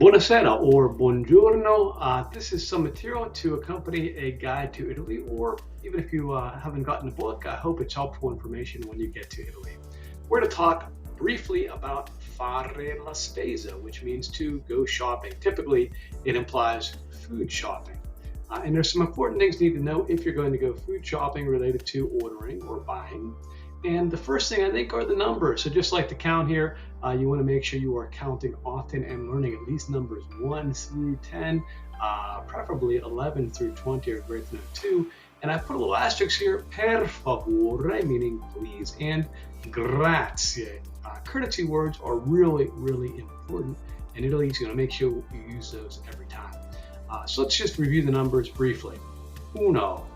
Buonasera or buongiorno. This is some material to accompany a guide to Italy, or even if you haven't gotten the book, I hope it's helpful information when you get to Italy. We're going to talk briefly about fare la spesa, which means to go shopping. Typically, it implies food shopping. And there's some important things you need to know if you're going to go food shopping related to ordering or buying. And the first thing I think are the numbers. So just like to count here, you want to make sure you are counting often and learning at least numbers 1 through 10, preferably 11 through 20 or greater than 2. And I put a little asterisk here, per favore, meaning please, and grazie. Courtesy words are really, really important. And Italy is going to make sure you use those every time. So let's just review the numbers briefly. Uno,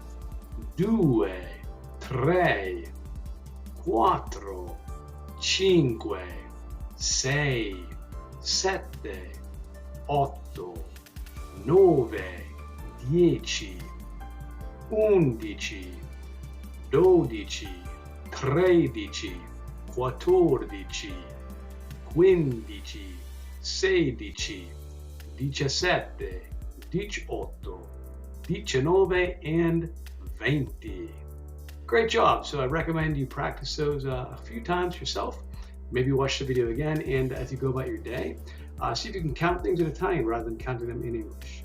due, tre, quattro, cinque, sei, sette, otto, nove, 10, 11, 12, 13, 14, 15, 16, 17, 18, 19, and 20. Great job. So I recommend you practice those a few times yourself. Maybe watch the video again, and as you go about your day, see if you can count things in Italian rather than counting them in English.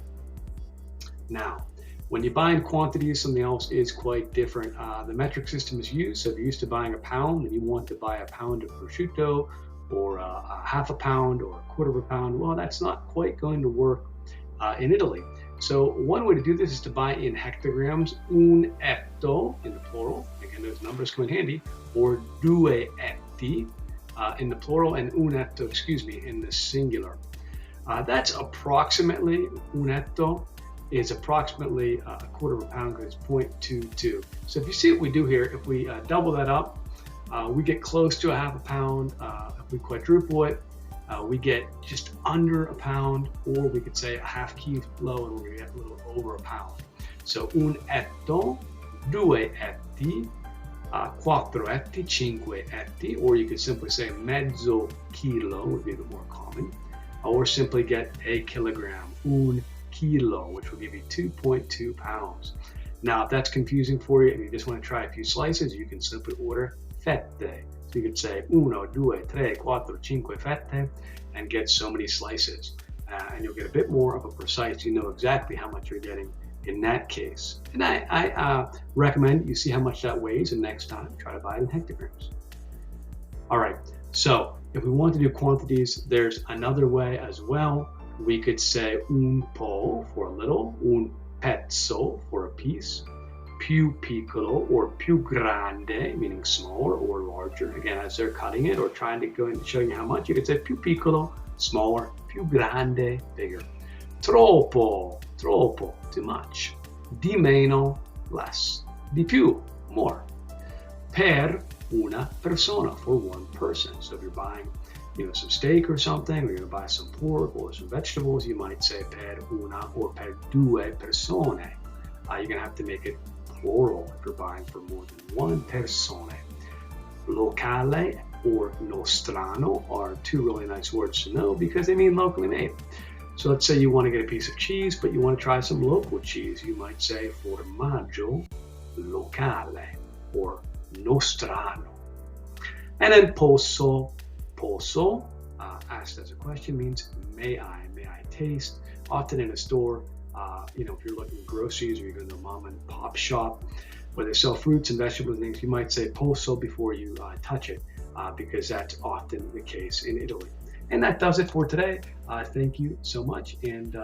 Now, when you buy in quantities, something else is quite different. The metric system is used. So if you're used to buying a pound and you want to buy a pound of prosciutto or a half a pound or a quarter of a pound, well, that's not quite going to work in Italy. So one way to do this is to buy in hectograms, un etto in the plural, again those numbers come in handy, or due etti in the plural, and un etto, in the singular. That's approximately, un etto is approximately a quarter of a pound because it's 0.22. So if you see what we do here, if we double that up, we get close to a half a pound. If we quadruple it, we get just under a pound, or we could say a half kilo, and we're going to get a little over a pound. So un etto, due etti, quattro etti, cinque etti, or you could simply say mezzo chilo would be the more common, or simply get a kilogram, un kilo, which will give you 2.2 pounds. Now, if that's confusing for you and you just want to try a few slices, you can simply order fette. So you could say uno, due, tre, quattro, cinque fette and get so many slices. And you'll get a bit more of a precise, you know exactly how much you're getting in that case. And I recommend you see how much that weighs, and next time try to buy it in hectograms. All right, so if we want to do quantities, there's another way as well. We could say un po for a little, un pezzo for a piece, più piccolo or più grande, meaning smaller or larger. Again, as they're cutting it or trying to go and show you how much, you could say più piccolo, smaller, più grande, bigger. Troppo, troppo, too much. Di meno, less. Di più, more. Per una persona, for one person. So if you're buying, some steak or something, or you're going to buy some pork or some vegetables, you might say per una or per due persone. You're going to have to make it plural if you're buying for more than one persone. Locale or nostrano are two really nice words to know because they mean locally made. So let's say you want to get a piece of cheese, but you want to try some local cheese. You might say formaggio locale or nostrano. And then posso. Posso, asked as a question, means may I taste. Often in a store, if you're looking at groceries or you're going to a mom and pop shop where they sell fruits and vegetables and things, you might say posso before you touch it because that's often the case in Italy. And that does it for today. Thank you so much, and